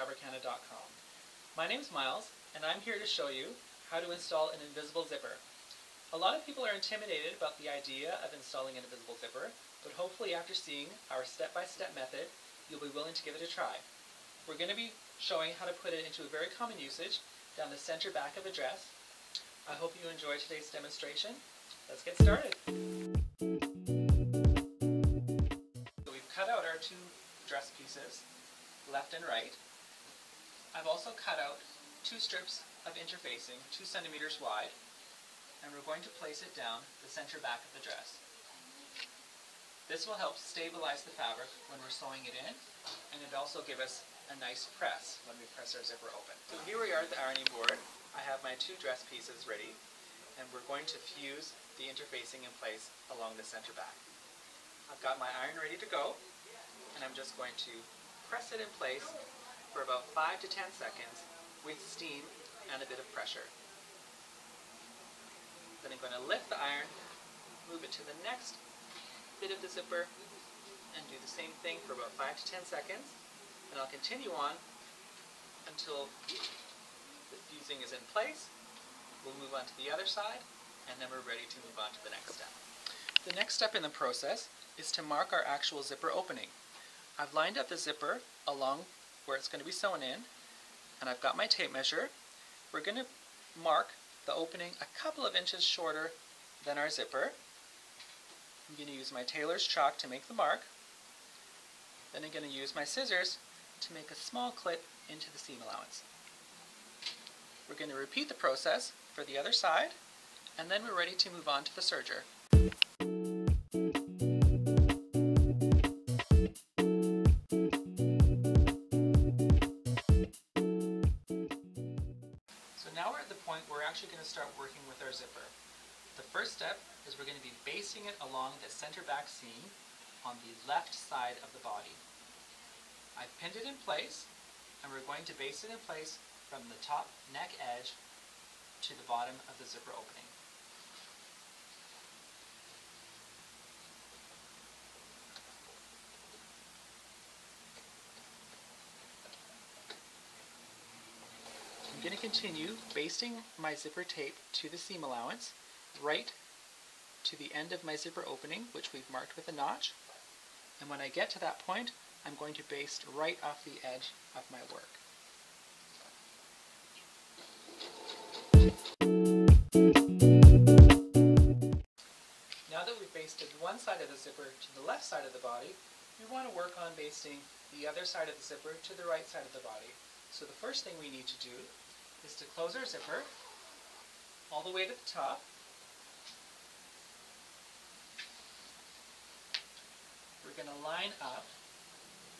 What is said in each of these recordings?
fabricana.com. My name is Miles, and I'm here to show you how to install an invisible zipper. A lot of people are intimidated about the idea of installing an invisible zipper, but hopefully after seeing our step-by-step method, you'll be willing to give it a try. We're going to be showing how to put it into a very common usage down the center back of a dress. I hope you enjoy today's demonstration. Let's get started. So we've cut out our two dress pieces, left and right. I've also cut out two strips of interfacing, 2 centimeters wide, and we're going to place it down the center back of the dress. This will help stabilize the fabric when we're sewing it in, and it also give us a nice press when we press our zipper open. So here we are at the ironing board. I have my two dress pieces ready, and we're going to fuse the interfacing in place along the center back. I've got my iron ready to go, and I'm just going to press it in place for about 5 to 10 seconds with steam and a bit of pressure. Then I'm going to lift the iron, move it to the next bit of the zipper, and do the same thing for about 5 to 10 seconds. And I'll continue on until the fusing is in place. We'll move on to the other side, and then we're ready to move on to the next step. The next step in the process is to mark our actual zipper opening. I've lined up the zipper along where it's going to be sewn in, and I've got my tape measure. We're going to mark the opening a couple of inches shorter than our zipper. I'm going to use my tailor's chalk to make the mark. Then I'm going to use my scissors to make a small clip into the seam allowance. We're going to repeat the process for the other side, and then we're ready to move on to the serger. So now we're at the point where we're actually going to start working with our zipper. The first step is we're going to be basting it along the center back seam on the left side of the body. I've pinned it in place, and we're going to baste it in place from the top neck edge to the bottom of the zipper opening. I'm going to continue basting my zipper tape to the seam allowance right to the end of my zipper opening, which we've marked with a notch. And when I get to that point, I'm going to baste right off the edge of my work. Now that we've basted one side of the zipper to the left side of the body, we want to work on basting the other side of the zipper to the right side of the body. So the first thing we need to do is to close our zipper all the way to the top. We're going to line up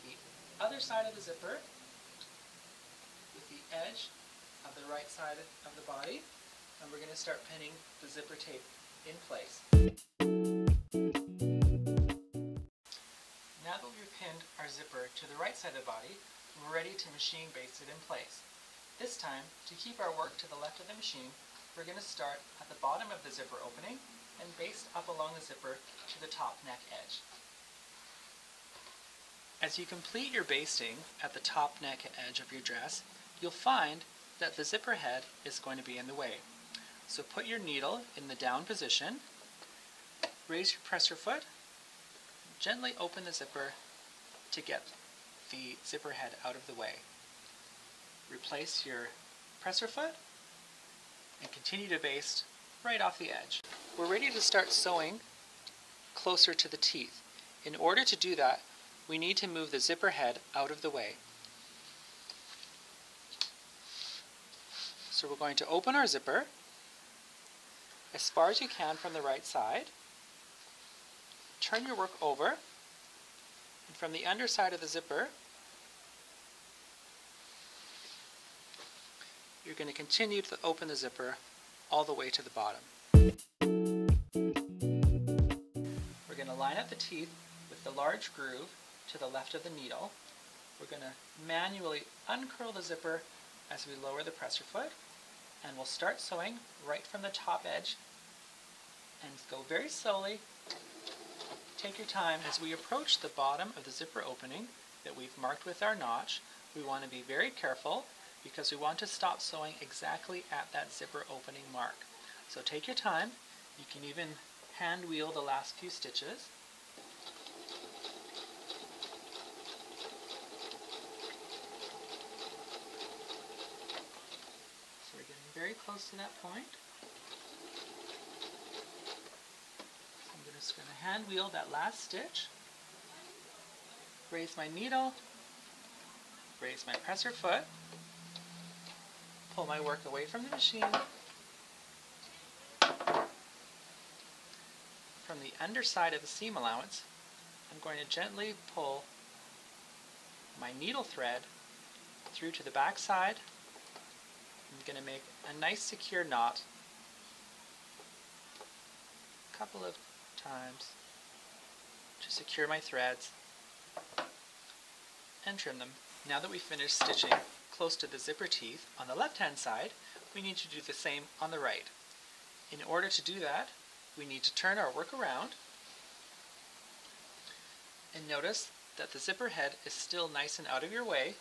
the other side of the zipper with the edge of the right side of the body, and we're going to start pinning the zipper tape in place. Now that we've pinned our zipper to the right side of the body, we're ready to machine baste it in place. This time, to keep our work to the left of the machine, we're going to start at the bottom of the zipper opening and baste up along the zipper to the top neck edge. As you complete your basting at the top neck edge of your dress, you'll find that the zipper head is going to be in the way. So put your needle in the down position, raise your presser foot, gently open the zipper to get the zipper head out of the way. Replace your presser foot and continue to baste right off the edge. We're ready to start sewing closer to the teeth. In order to do that, we need to move the zipper head out of the way. So we're going to open our zipper as far as you can from the right side. Turn your work over, and from the underside of the zipper, you're going to continue to open the zipper all the way to the bottom. We're going to line up the teeth with the large groove to the left of the needle. We're going to manually uncurl the zipper as we lower the presser foot, and we'll start sewing right from the top edge and go very slowly. Take your time. As we approach the bottom of the zipper opening that we've marked with our notch, we want to be very careful because we want to stop sewing exactly at that zipper opening mark. So take your time. You can even hand wheel the last few stitches. So we're getting very close to that point. So I'm just going to hand wheel that last stitch, raise my needle, raise my presser foot, pull my work away from the machine. From the underside of the seam allowance, I'm going to gently pull my needle thread through to the back side. I'm going to make a nice secure knot a couple of times to secure my threads and trim them. Now that we've finished stitching close to the zipper teeth on the left hand side, we need to do the same on the right. In order to do that, we need to turn our work around and notice that the zipper head is still nice and out of your way.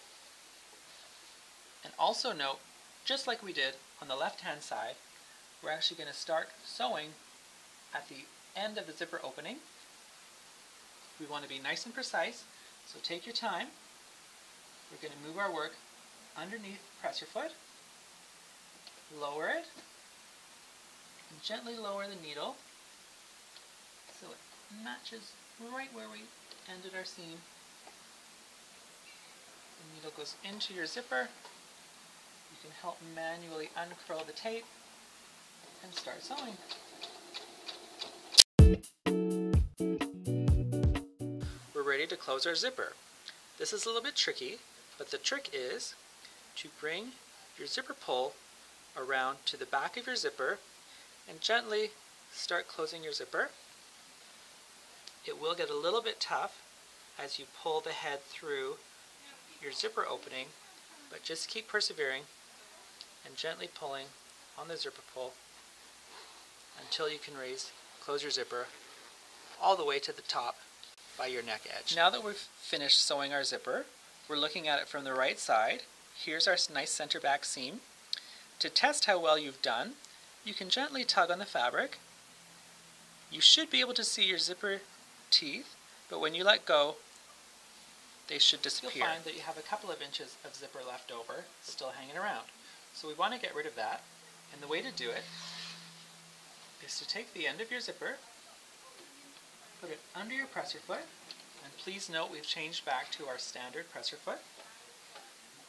And also note, just like we did on the left hand side, we're actually going to start sewing at the end of the zipper opening. We want to be nice and precise, so take your time. We're going to move our work underneath the presser foot, lower it, and gently lower the needle so it matches right where we ended our seam. The needle goes into your zipper. You can help manually uncurl the tape and start sewing. We're ready to close our zipper. This is a little bit tricky, but the trick is to bring your zipper pull around to the back of your zipper and gently start closing your zipper. It will get a little bit tough as you pull the head through your zipper opening, but just keep persevering and gently pulling on the zipper pull until you can close your zipper all the way to the top by your neck edge. Now that we've finished sewing our zipper, we're looking at it from the right side. Here's our nice center back seam. To test how well you've done, you can gently tug on the fabric. You should be able to see your zipper teeth, but when you let go, they should disappear. You'll find that you have a couple of inches of zipper left over, still hanging around. So we want to get rid of that, and the way to do it is to take the end of your zipper, put it under your presser foot, and please note we've changed back to our standard presser foot,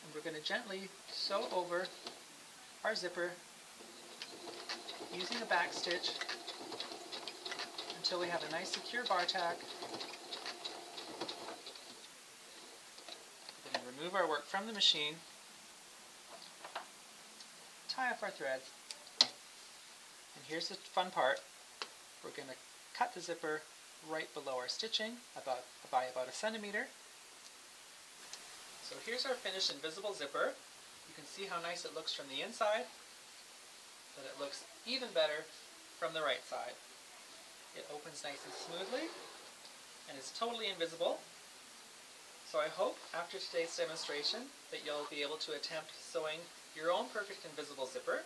and we're going to gently sew over our zipper using a back stitch until we have a nice secure bar tack. We're going to remove our work from the machine, tie off our threads, and here's the fun part. We're going to cut the zipper right below our stitching by about 1 centimeter. So here's our finished invisible zipper. You can see how nice it looks from the inside, but it looks even better from the right side. It opens nice and smoothly and is totally invisible. So I hope after today's demonstration that you'll be able to attempt sewing your own perfect invisible zipper.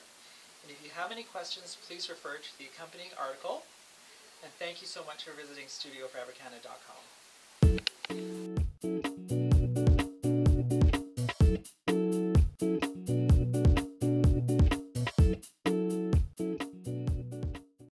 And if you have any questions, please refer to the accompanying article. And thank you so much for visiting StudioFabricana.com.